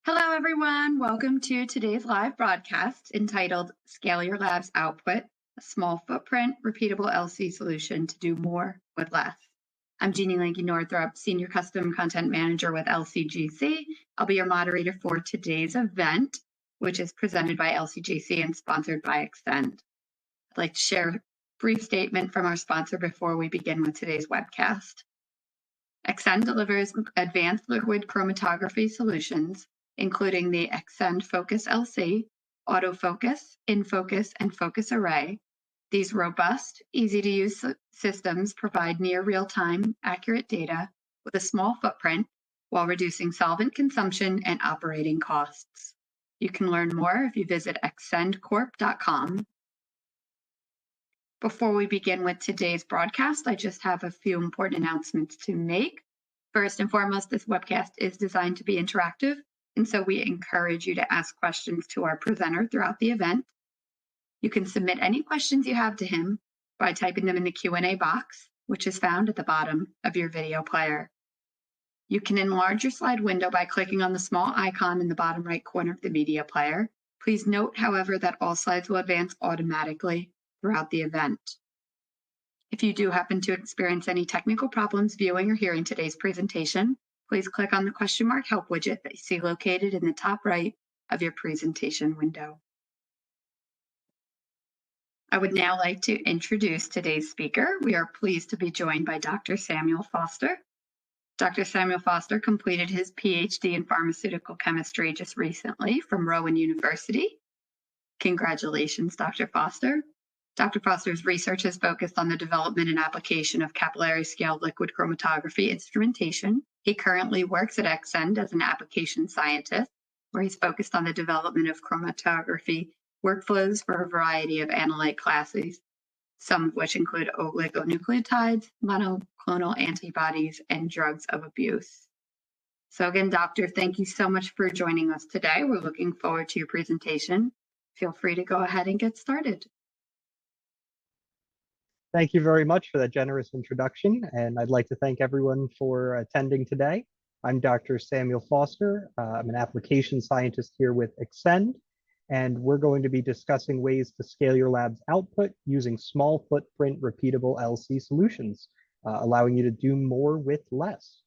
Hello, everyone. Welcome to today's live broadcast entitled Scale Your Lab's Output, a small footprint, repeatable LC solution to do more with less. I'm Jeannie Lanky-Northrup, Senior Custom Content Manager with LCGC. I'll be your moderator for today's event, which is presented by LCGC and sponsored by Extend. I'd like to share a brief statement from our sponsor before we begin with today's webcast. Extend delivers advanced liquid chromatography solutions, including the Extend Focus LC, Autofocus, InFocus, and Focus Array. These robust, easy-to-use systems provide near real-time, accurate data with a small footprint while reducing solvent consumption and operating costs. You can learn more if you visit extendcorp.com. Before we begin with today's broadcast, I just have a few important announcements to make. First and foremost, this webcast is designed to be interactive, and so we encourage you to ask questions to our presenter throughout the event. You can submit any questions you have to him by typing them in the Q&A box, which is found at the bottom of your video player. You can enlarge your slide window by clicking on the small icon in the bottom right corner of the media player. Please note, however, that all slides will advance automatically throughout the event. If you do happen to experience any technical problems viewing or hearing today's presentation, please click on the question mark help widget that you see located in the top right of your presentation window. I would now like to introduce today's speaker. We are pleased to be joined by Dr. Samuel Foster. Dr. Samuel Foster completed his PhD in pharmaceutical chemistry just recently from Rowan University. Congratulations, Dr. Foster. Dr. Foster's research has focused on the development and application of capillary scale liquid chromatography instrumentation. He currently works at Extend as an application scientist, where he's focused on the development of chromatography workflows for a variety of analyte classes, some of which include oligonucleotides, monoclonal antibodies, and drugs of abuse. So again, Doctor, thank you so much for joining us today. We're looking forward to your presentation. Feel free to go ahead and get started. Thank you very much for that generous introduction, and I'd like to thank everyone for attending today. I'm Dr. Samuel Foster. I'm an application scientist here with Extend, and we're going to be discussing ways to scale your lab's output using small footprint repeatable LC solutions, allowing you to do more with less.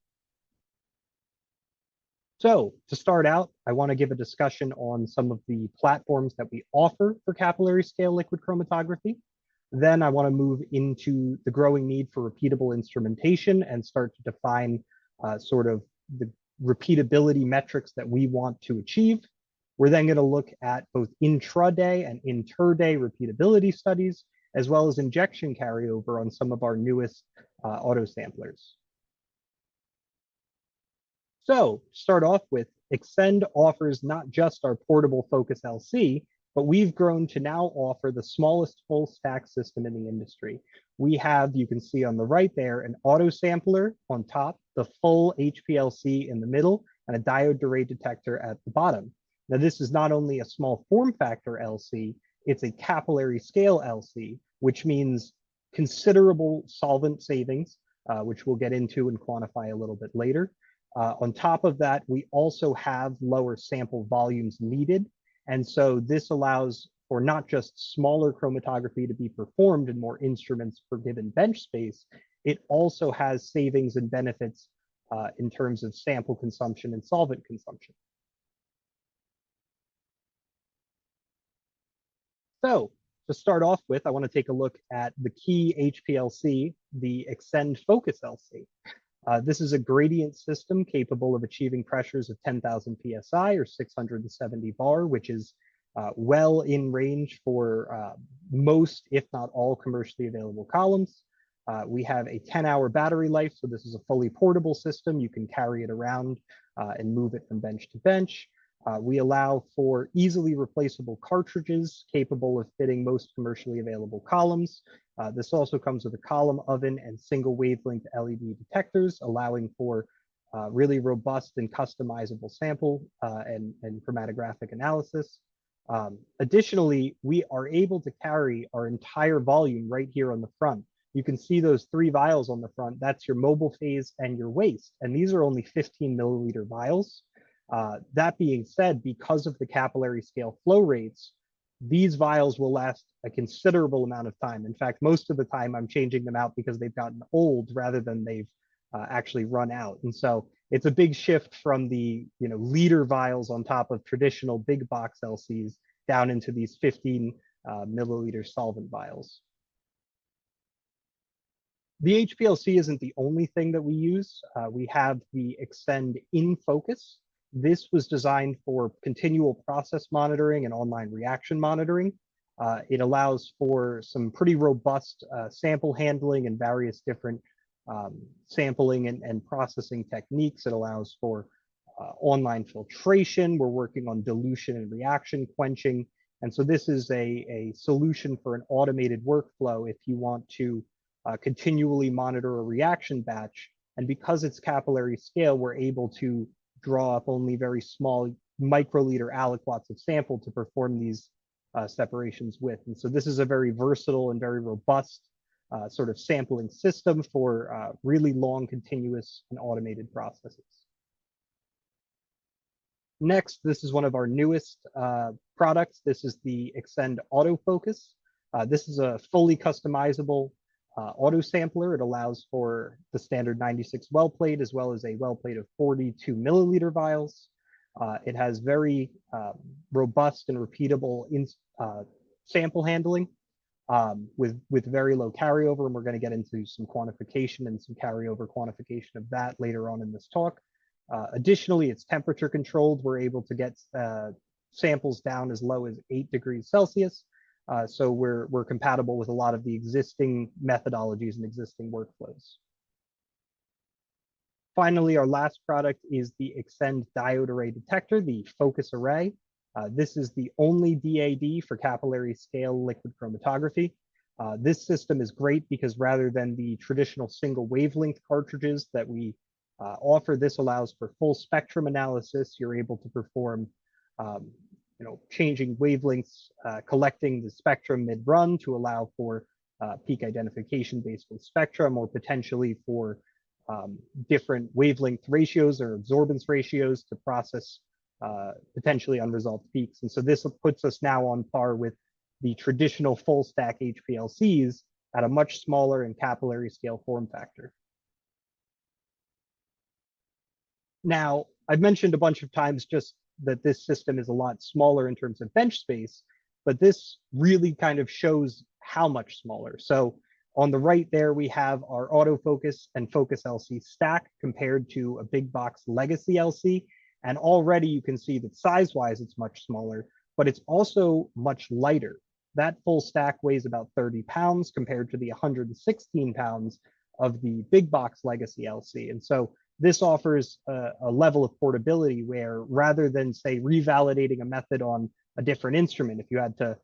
So to start out, I want to give a discussion on some of the platforms that we offer for capillary scale liquid chromatography. Then I want to move into the growing need for repeatable instrumentation and start to define sort of the repeatability metrics that we want to achieve. We're then going to look at both intraday and inter-day repeatability studies, as well as injection carryover on some of our newest auto samplers. So to start off with, Extend offers not just our portable Focus LC, but we've grown to now offer the smallest full stack system in the industry. We have, you can see on the right there, an auto sampler on top, the full HPLC in the middle, and a diode array detector at the bottom. Now, this is not only a small form factor LC, it's a capillary scale LC, which means considerable solvent savings, which we'll get into and quantify a little bit later. On top of that, we also have lower sample volumes needed. And so this allows for not just smaller chromatography to be performed in more instruments per given bench space, it also has savings and benefits in terms of sample consumption and solvent consumption. So to start off with, I want to take a look at the key HPLC, the Extend Focus LC. This is a gradient system capable of achieving pressures of 10,000 psi or 670 bar, which is well in range for most, if not all, commercially available columns. We have a 10-hour battery life, so this is a fully portable system. You can carry it around and move it from bench to bench. We allow for easily replaceable cartridges capable of fitting most commercially available columns. This also comes with a column oven and single wavelength LED detectors, allowing for really robust and customizable sample and chromatographic analysis. Additionally, we are able to carry our entire volume right here on the front. You can see those 3 vials on the front. That's your mobile phase and your waste. And these are only 15 milliliter vials. That being said, because of the capillary scale flow rates, these vials will last a considerable amount of time. In fact, most of the time I'm changing them out because they've gotten old rather than they've actually run out. And so it's a big shift from the liter vials on top of traditional big box LCs down into these 15 milliliter solvent vials. The HPLC isn't the only thing that we use. We have the Extend in Focus. This was designed for continual process monitoring and online reaction monitoring. It allows for some pretty robust sample handling and various different sampling and processing techniques. It allows for online filtration. We're working on dilution and reaction quenching. And so this is a solution for an automated workflow if you want to continually monitor a reaction batch. And because it's capillary scale, we're able to draw up only very small microliter aliquots of sample to perform these separations with. And so this is a very versatile and very robust sort of sampling system for really long, continuous and automated processes. Next, this is one of our newest products. This is the Extend Autofocus. This is a fully customizable auto sampler. It allows for the standard 96 well plate as well as a well plate of 42 milliliter vials. It has very robust and repeatable sample handling with very low carryover, and we're going to get into some quantification and some carryover quantification of that later on in this talk. Additionally, it's temperature controlled. We're able to get samples down as low as 8 degrees Celsius. So we're compatible with a lot of the existing methodologies and existing workflows. Finally, our last product is the Extend Diode Array Detector, the Focus Array. This is the only DAD for capillary scale liquid chromatography. This system is great because rather than the traditional single wavelength cartridges that we offer, this allows for full spectrum analysis. You're able to perform changing wavelengths, collecting the spectrum mid-run to allow for peak identification based on spectrum, or potentially for different wavelength ratios or absorbance ratios to process potentially unresolved peaks. And so this puts us now on par with the traditional full stack HPLCs at a much smaller and capillary scale form factor. Now, I've mentioned a bunch of times just that this system is a lot smaller in terms of bench space, but this really kind of shows how much smaller. So on the right there, we have our autofocus and focus LC stack compared to a big box legacy LC. And already you can see that size-wise, it's much smaller, but it's also much lighter. That full stack weighs about 30 pounds compared to the 116 pounds of the big box legacy LC. And so this offers a level of portability where, rather than say revalidating a method on a different instrument, if you had to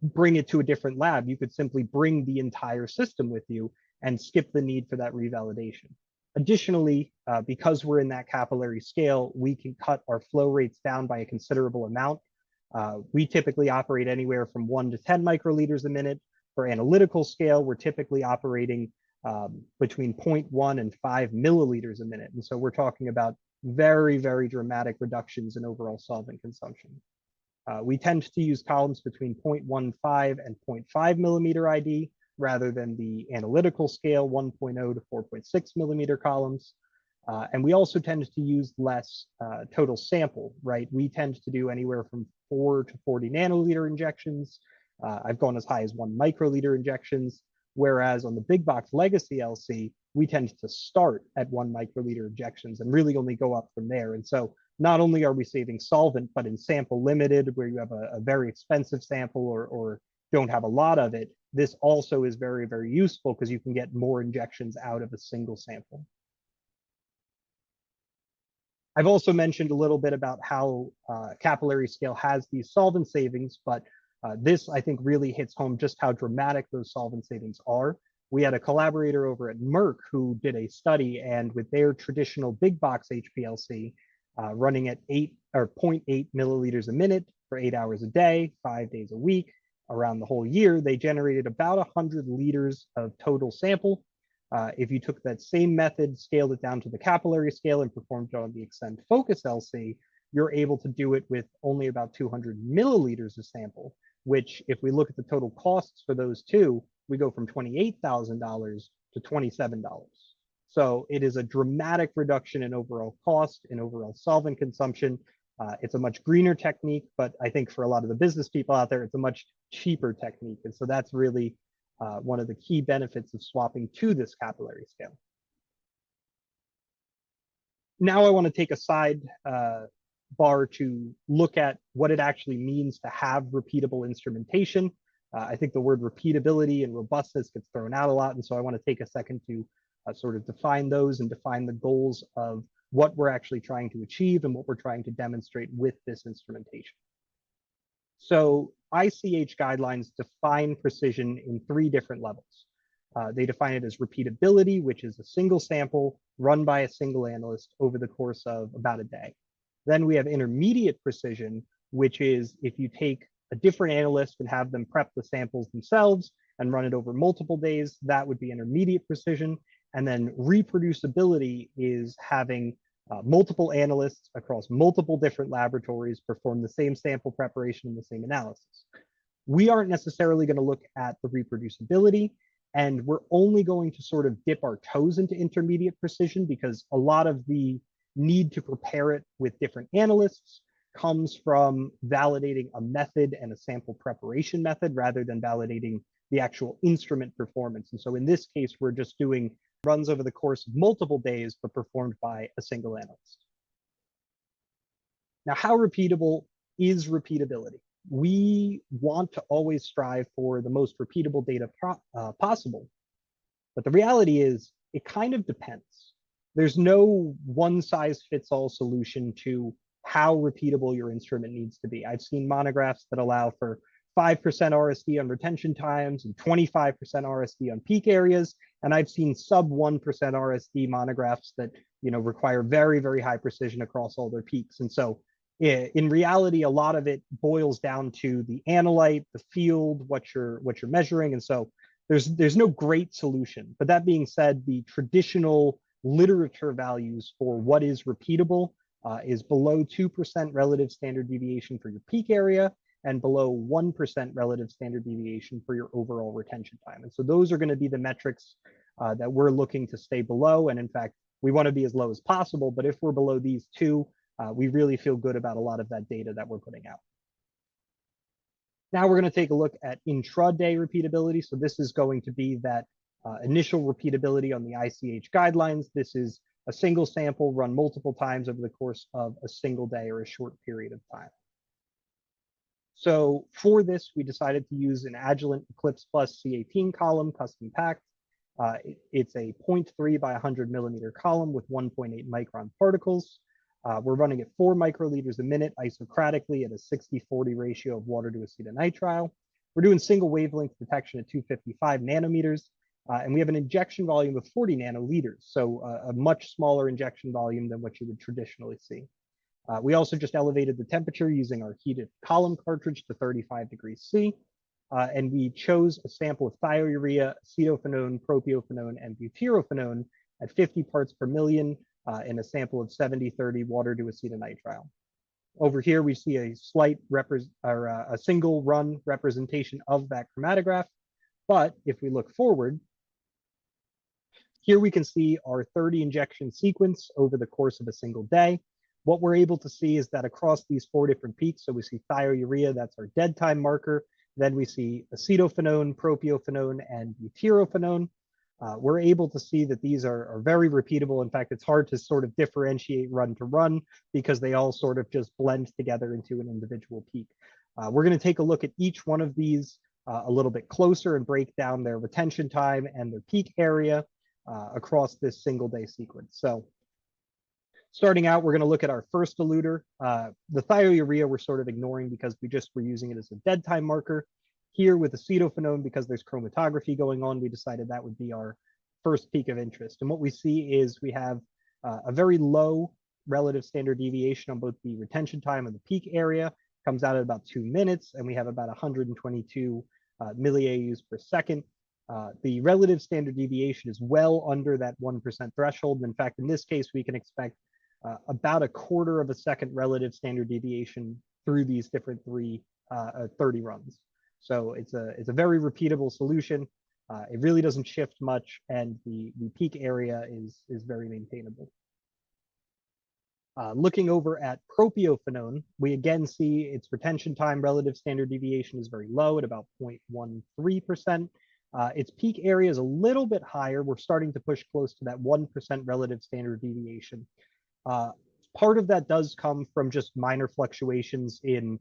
bring it to a different lab, you could simply bring the entire system with you and skip the need for that revalidation. Additionally, because we're in that capillary scale, we can cut our flow rates down by a considerable amount. We typically operate anywhere from 1 to 10 microliters a minute. For analytical scale, we're typically operating between 0.1 and 5 milliliters a minute. And so we're talking about very, very dramatic reductions in overall solvent consumption. We tend to use columns between 0.15 and 0.5 millimeter ID rather than the analytical scale 1.0 to 4.6 millimeter columns. And we also tend to use less total sample, right? We tend to do anywhere from 4 to 40 nanoliter injections. I've gone as high as 1 microliter injections. Whereas on the big box legacy LC, we tend to start at 1 microliter injections and really only go up from there. And so not only are we saving solvent, but in sample limited, where you have a very expensive sample or don't have a lot of it, this also is very, very useful because you can get more injections out of a single sample. I've also mentioned a little bit about how capillary scale has these solvent savings, but this, I think, really hits home just how dramatic those solvent savings are. We had a collaborator over at Merck who did a study, and with their traditional big box HPLC running at 0.8 milliliters a minute for 8 hours a day, 5 days a week, around the whole year, they generated about 100 liters of total sample. If you took that same method, scaled it down to the capillary scale and performed it on the Extend Focus LC, you're able to do it with only about 200 milliliters of sample, which if we look at the total costs for those two, we go from $28,000 to $27. So it is a dramatic reduction in overall cost, in overall solvent consumption. It's a much greener technique, but I think for a lot of the business people out there, it's a much cheaper technique. And so that's really one of the key benefits of swapping to this capillary scale. Now I want to take a side bar to look at what it actually means to have repeatable instrumentation. I think the word repeatability and robustness gets thrown out a lot, and so I want to take a second to sort of define those and define the goals of what we're actually trying to achieve and what we're trying to demonstrate with this instrumentation. So ICH guidelines define precision in 3 different levels. They define it as repeatability, which is a single sample run by a single analyst over the course of about a day. Then we have intermediate precision, which is if you take a different analyst and have them prep the samples themselves and run it over multiple days, that would be intermediate precision. And then reproducibility is having multiple analysts across multiple different laboratories perform the same sample preparation and the same analysis. We aren't necessarily going to look at the reproducibility, and we're only going to sort of dip our toes into intermediate precision because a lot of the need to prepare it with different analysts comes from validating a method and a sample preparation method rather than validating the actual instrument performance. And so in this case, we're just doing runs over the course of multiple days, but performed by a single analyst. Now, how repeatable is repeatability? We want to always strive for the most repeatable data possible. But the reality is it kind of depends. There's no one size fits all solution to how repeatable your instrument needs to be. I've seen monographs that allow for 5% RSD on retention times and 25% RSD on peak areas. And I've seen sub 1% RSD monographs that require very, very high precision across all their peaks. And so in reality, a lot of it boils down to the analyte, the field, what you're measuring. And so there's no great solution. But that being said, the traditional literature values for what is repeatable is below 2% relative standard deviation for your peak area and below 1% relative standard deviation for your overall retention time. And so those are going to be the metrics that we're looking to stay below. And in fact, we want to be as low as possible. But if we're below these two, we really feel good about a lot of that data that we're putting out. Now we're going to take a look at intraday repeatability. So this is going to be that initial repeatability on the ICH guidelines. This is a single sample run multiple times over the course of a single day or a short period of time. So for this, we decided to use an Agilent Eclipse Plus C18 column, custom packed. It's a 0.3 by 100 millimeter column with 1.8 micron particles. We're running at 4 microliters a minute isocratically at a 60-40 ratio of water to acetonitrile. We're doing single wavelength detection at 255 nanometers, and we have an injection volume of 40 nanoliters, so a much smaller injection volume than what you would traditionally see. We also just elevated the temperature using our heated column cartridge to 35 degrees C, and we chose a sample of thiourea, acetophenone, propionone, and butyrophenone at 50 parts per million in a sample of 70-30 water to acetonitrile. Over here, we see a slight a single run representation of that chromatograph. But if we look forward, here we can see our 30 injection sequence over the course of a single day. What we're able to see is that across these 4 different peaks, so we see thiourea, that's our dead time marker. Then we see acetophenone, propionone, and butyrophenone. We're able to see that these are very repeatable. In fact, it's hard to sort of differentiate run to run because they all sort of just blend together into an individual peak. We're going to take a look at each one of these a little bit closer and break down their retention time and their peak area across this single day sequence. So starting out, we're going to look at our first eluter. The thiourea we're sort of ignoring because we just were using it as a dead time marker. Here with acetophenone, because there's chromatography going on, we decided that would be our first peak of interest. And what we see is we have a very low relative standard deviation on both the retention time and the peak area, comes out at about 2 minutes, and we have about 122 milliAUs per second. The relative standard deviation is well under that 1% threshold. And in fact, in this case, we can expect about a quarter of a second relative standard deviation through these different 30 runs. So it's a very repeatable solution. It really doesn't shift much, and the peak area is very maintainable. Looking over at propiophenone, we again see its retention time relative standard deviation is very low at about 0.13%. Its peak area is a little bit higher. We're starting to push close to that 1% relative standard deviation. Part of that does come from just minor fluctuations in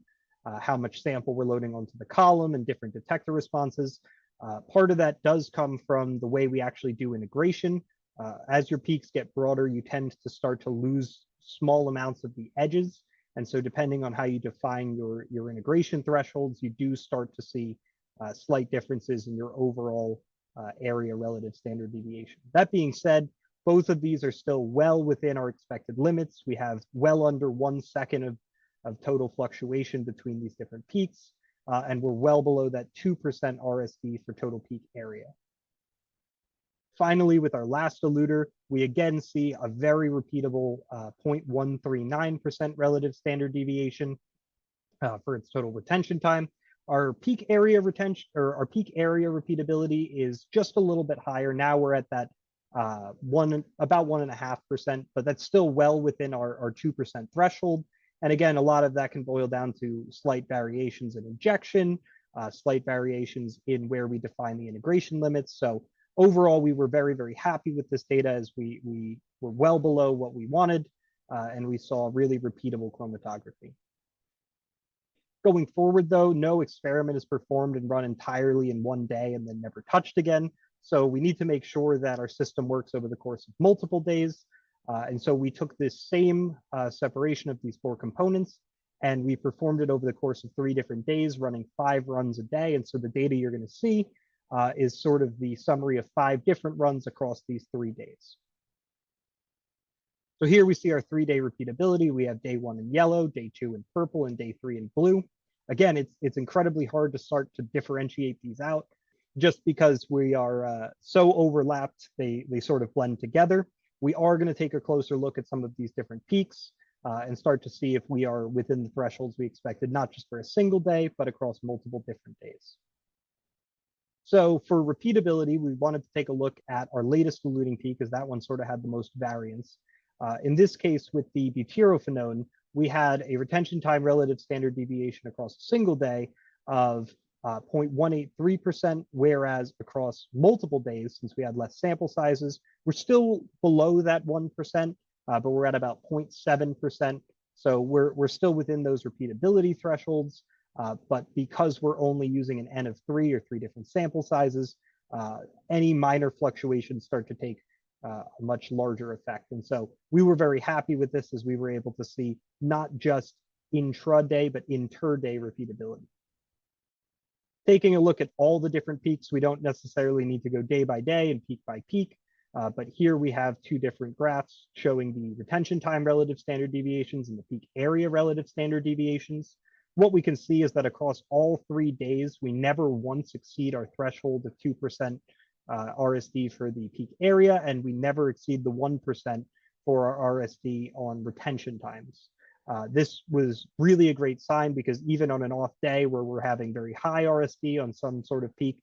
how much sample we're loading onto the column and different detector responses. Part of that does come from the way we actually do integration. As your peaks get broader, you tend to start to lose small amounts of the edges. And so depending on how you define your integration thresholds, you do start to see slight differences in your overall area relative standard deviation. That being said, both of these are still well within our expected limits. We have well under 1 second of total fluctuation between these different peaks, and we're well below that 2% RSD for total peak area. Finally, with our last eluter, we again see a very repeatable 0.139% relative standard deviation for its total retention time. Our peak area retention, or our peak area repeatability, is just a little bit higher. Now we're at that about 1.5%, but that's still well within our 2% threshold. And again, a lot of that can boil down to slight variations in injection, slight variations in where we define the integration limits. So overall, we were very, very happy with this data, as we were well below what we wanted, and we saw really repeatable chromatography. Going forward, though, no experiment is performed and run entirely in one day and then never touched again. So we need to make sure that our system works over the course of multiple days. And so we took this same separation of these 4 components, and we performed it over the course of 3 different days, running 5 runs a day. And so the data you're going to see is sort of the summary of 5 different runs across these 3 days. So here we see our 3-day repeatability. We have day 1 in yellow, day 2 in purple, and day 3 in blue. Again, it's incredibly hard to start to differentiate these out, just because we are so overlapped, they sort of blend together. We are going to take a closer look at some of these different peaks and start to see if we are within the thresholds we expected, not just for a single day, but across multiple different days. So for repeatability, we wanted to take a look at our latest eluting peak, because that one sort of had the most variance. In this case, with the butyrophenone, we had a retention time relative standard deviation across a single day of 0.183%, whereas across multiple days, since we had less sample sizes, we're still below that 1%, but we're at about 0.7%. So we're still within those repeatability thresholds, but because we're only using an N of 3 or 3 different sample sizes, any minor fluctuations start to take a much larger effect. And so we were very happy with this, as we were able to see not just intraday, but inter-day repeatability. Taking a look at all the different peaks, we don't necessarily need to go day by day and peak by peak, but here we have 2 different graphs showing the retention time relative standard deviations and the peak area relative standard deviations. What we can see is that across all 3 days, we never once exceed our threshold of 2% RSD for the peak area, and we never exceed the 1% for our RSD on retention times. This was really a great sign, because even on an off day where we're having very high RSD on some sort of peak,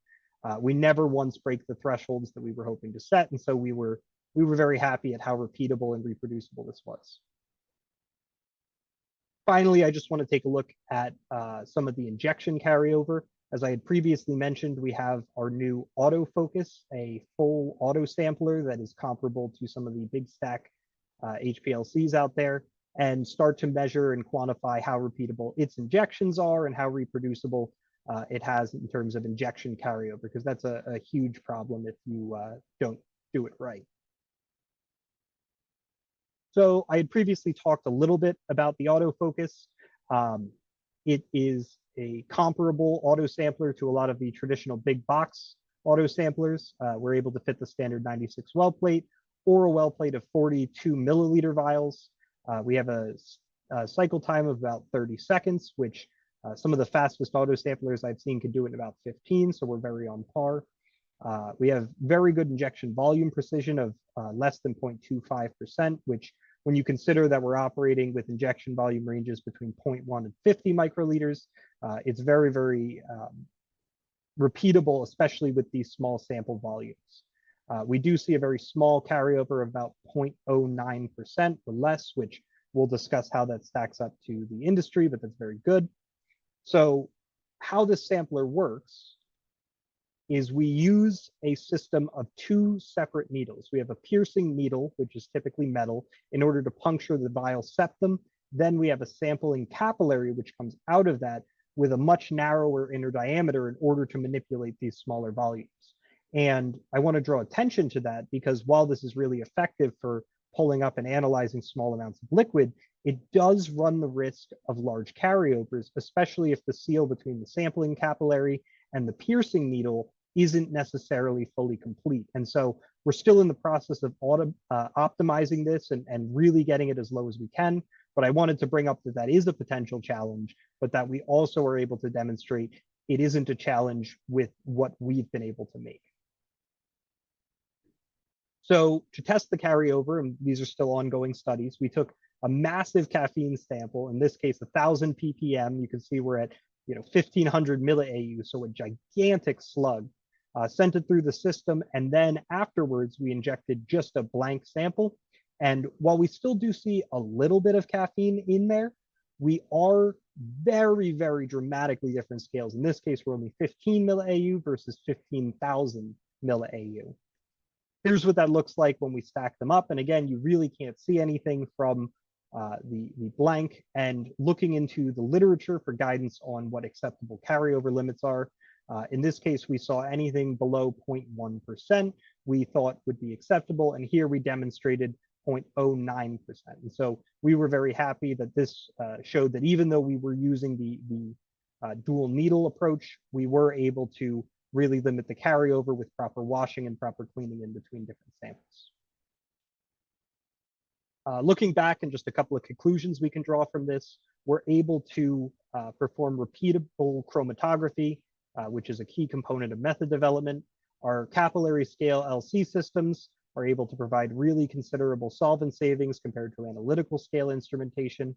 we never once break the thresholds that we were hoping to set. And so we were very happy at how repeatable and reproducible this was. Finally, I just want to take a look at some of the injection carryover. As I had previously mentioned, we have our new autofocus, a full auto sampler that is comparable to some of the big stack HPLCs out there, and start to measure and quantify how repeatable its injections are and how reproducible it has in terms of injection carryover, because that's a huge problem if you don't do it right. So I had previously talked a little bit about the autofocus. It is a comparable auto sampler to a lot of the traditional big box auto samplers. We're able to fit the standard 96 well plate or a well plate of 42 milliliter vials. We have a cycle time of about 30 seconds, which some of the fastest auto samplers I've seen can do it in about 15, so we're very on par. We have very good injection volume precision of less than 0.25%, which when you consider that we're operating with injection volume ranges between 0.1 and 50 microliters, it's very, very repeatable, especially with these small sample volumes. We do see a very small carryover of about 0.09% or less, which we'll discuss how that stacks up to the industry, but that's very good. So how this sampler works is we use a system of two separate needles. We have a piercing needle, which is typically metal, in order to puncture the vial septum. Then we have a sampling capillary, which comes out of that with a much narrower inner diameter in order to manipulate these smaller volumes. And I want to draw attention to that because while this is really effective for pulling up and analyzing small amounts of liquid, it does run the risk of large carryovers, especially if the seal between the sampling capillary and the piercing needle isn't necessarily fully complete. And so we're still in the process of optimizing this and really getting it as low as we can. But I wanted to bring up that that is a potential challenge, but that we also are able to demonstrate it isn't a challenge with what we've been able to make. So to test the carryover, and these are still ongoing studies, we took a massive caffeine sample, in this case, 1,000 ppm. You can see we're at 1,500 milliAU, so a gigantic slug, sent it through the system. And then afterwards, we injected just a blank sample. And while we still do see a little bit of caffeine in there, we are very, very dramatically different scales. In this case, we're only 15 milliAU versus 15,000 milliAU. Here's what that looks like when we stack them up. And again, you really can't see anything from the blank. And looking into the literature for guidance on what acceptable carryover limits are, in this case, we saw anything below 0.1% we thought would be acceptable. And here we demonstrated 0.09%. And so we were very happy that this showed that even though we were using the dual needle approach, we were able to really limit the carryover with proper washing and proper cleaning in between different samples. Looking back, and just a couple of conclusions we can draw from this, we're able to perform repeatable chromatography, which is a key component of method development. Our capillary scale LC systems are able to provide really considerable solvent savings compared to analytical scale instrumentation.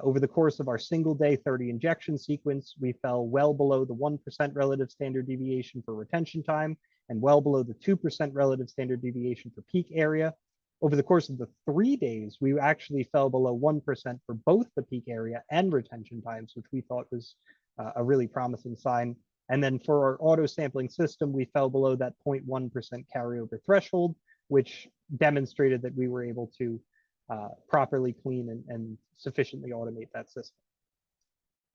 Over the course of our single day 30 injection sequence, we fell well below the 1% relative standard deviation for retention time and well below the 2% relative standard deviation for peak area. Over the course of the 3 days, we actually fell below 1% for both the peak area and retention times, which we thought was a really promising sign. And then for our auto sampling system, we fell below that 0.1% carryover threshold, which demonstrated that we were able to properly clean and sufficiently automate that system.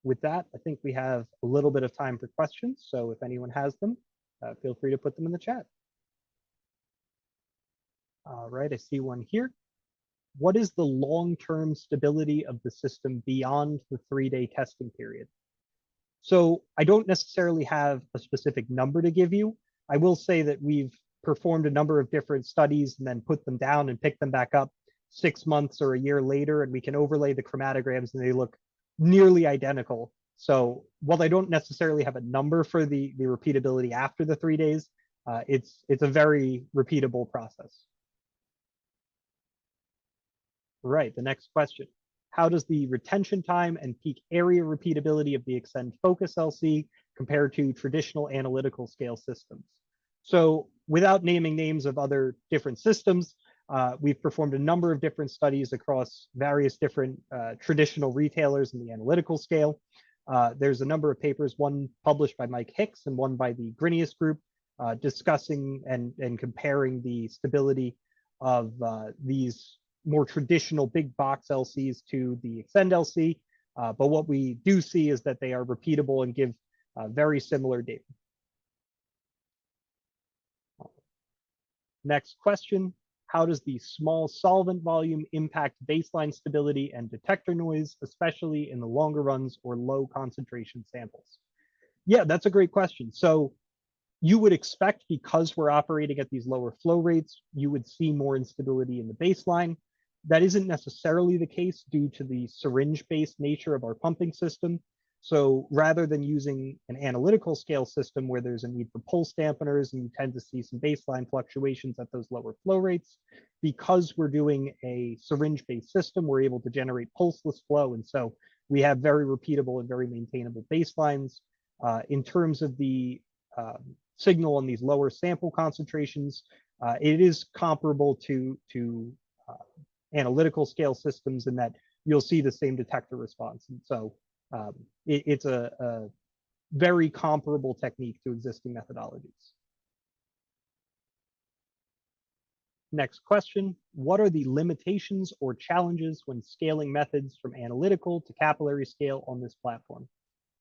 With that, I think we have a little bit of time for questions. So if anyone has them, feel free to put them in the chat. All right, I see one here. What is the long-term stability of the system beyond the 3-day testing period? So I don't necessarily have a specific number to give you. I will say that we've performed a number of different studies and then put them down and picked them back up 6 months or a year later, and we can overlay the chromatograms and they look nearly identical. So while I don't necessarily have a number for the repeatability after the 3 days, it's a very repeatable process. Right, the next question. How does the retention time and peak area repeatability of the Extend Focus LC compare to traditional analytical scale systems? So without naming names of other different systems, we've performed a number of different studies across various different traditional retailers in the analytical scale. There's a number of papers, one published by Mike Hicks and one by the Grinius group, discussing and comparing the stability of these more traditional big box LCs to the Extend LC. But what we do see is that they are repeatable and give very similar data. Next question. How does the small solvent volume impact baseline stability and detector noise, especially in the longer runs or low concentration samples? Yeah, that's a great question. So you would expect, because we're operating at these lower flow rates, you would see more instability in the baseline. That isn't necessarily the case due to the syringe-based nature of our pumping system. So rather than using an analytical scale system where there's a need for pulse dampeners and you tend to see some baseline fluctuations at those lower flow rates, because we're doing a syringe-based system, we're able to generate pulseless flow. And so we have very repeatable and very maintainable baselines. In terms of the signal on these lower sample concentrations, it is comparable to analytical scale systems in that you'll see the same detector response. And so it's a very comparable technique to existing methodologies. Next question, what are the limitations or challenges when scaling methods from analytical to capillary scale on this platform?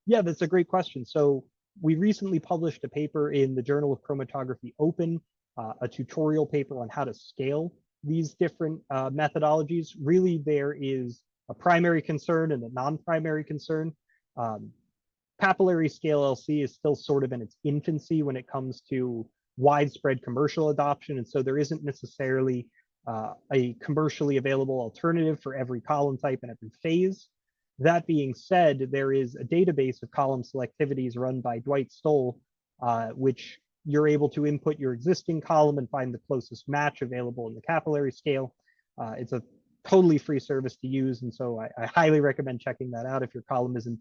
Yeah, that's a great question. So we recently published a paper in the Journal of Chromatography Open, a tutorial paper on how to scale these different methodologies. Really, there is a primary concern and a non-primary concern. Capillary scale LC is still sort of in its infancy when it comes to widespread commercial adoption. And so there isn't necessarily a commercially available alternative for every column type and every phase. That being said, there is a database of column selectivities run by Dwight Stoll, which you're able to input your existing column and find the closest match available in the capillary scale. It's a totally free service to use. And so I highly recommend checking that out if your column isn't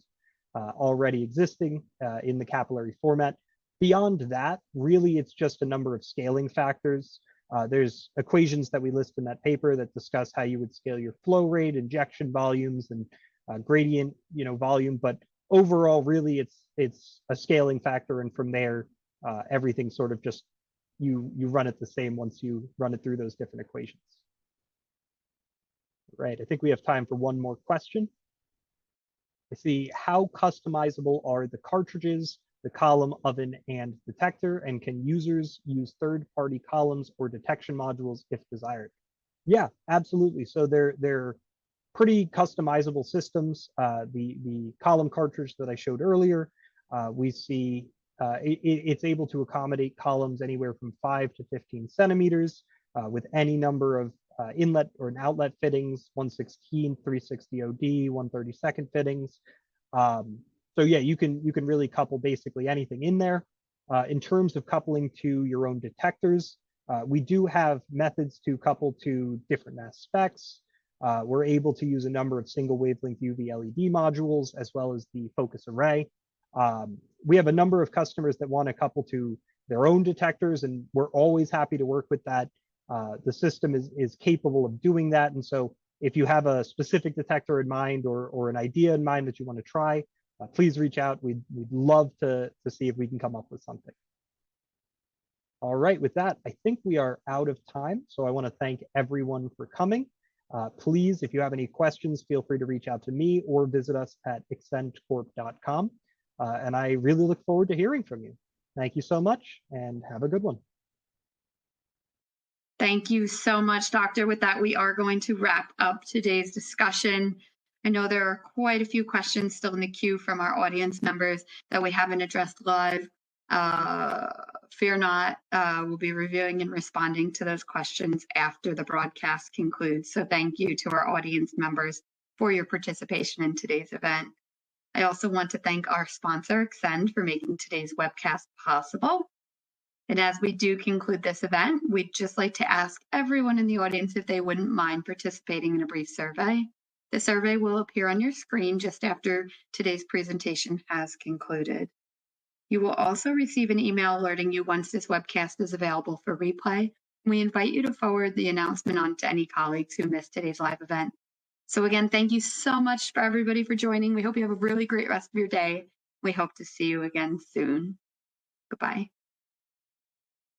already existing in the capillary format. Beyond that, really, it's just a number of scaling factors. There's equations that we list in that paper that discuss how you would scale your flow rate, injection volumes, and gradient, volume. But overall, really, it's a scaling factor, and from there, everything sort of just you run it the same once you run it through those different equations. Right. I think we have time for one more question. I see, how customizable are the cartridges, the column, oven, and detector, and can users use third-party columns or detection modules if desired? Yeah, absolutely. So they're pretty customizable systems. The column cartridge that I showed earlier, we see it's able to accommodate columns anywhere from 5 to 15 centimeters with any number of inlet or an outlet fittings, 116, 360 OD, 132nd fittings. So yeah, you can really couple basically anything in there. In terms of coupling to your own detectors, we do have methods to couple to different mass specs. We're able to use a number of single wavelength UV LED modules as well as the focus array. We have a number of customers that want to couple to their own detectors, and we're always happy to work with that. The system is capable of doing that. And so if you have a specific detector in mind or an idea in mind that you want to try, please reach out. We'd love to see if we can come up with something. All right, with that, I think we are out of time. So I want to thank everyone for coming. Please, if you have any questions, feel free to reach out to me or visit us at extendcorp.com. And I really look forward to hearing from you. Thank you so much and have a good one. Thank you so much, Doctor. With that, we are going to wrap up today's discussion. I know there are quite a few questions still in the queue from our audience members that we haven't addressed live. Fear not, we'll be reviewing and responding to those questions after the broadcast concludes. So thank you to our audience members for your participation in today's event. I also want to thank our sponsor, Extend, for making today's webcast possible. And as we do conclude this event, we'd just like to ask everyone in the audience if they wouldn't mind participating in a brief survey. The survey will appear on your screen just after today's presentation has concluded. You will also receive an email alerting you once this webcast is available for replay. We invite you to forward the announcement on to any colleagues who missed today's live event. So again, thank you so much for everybody for joining. We hope you have a really great rest of your day. We hope to see you again soon. Goodbye.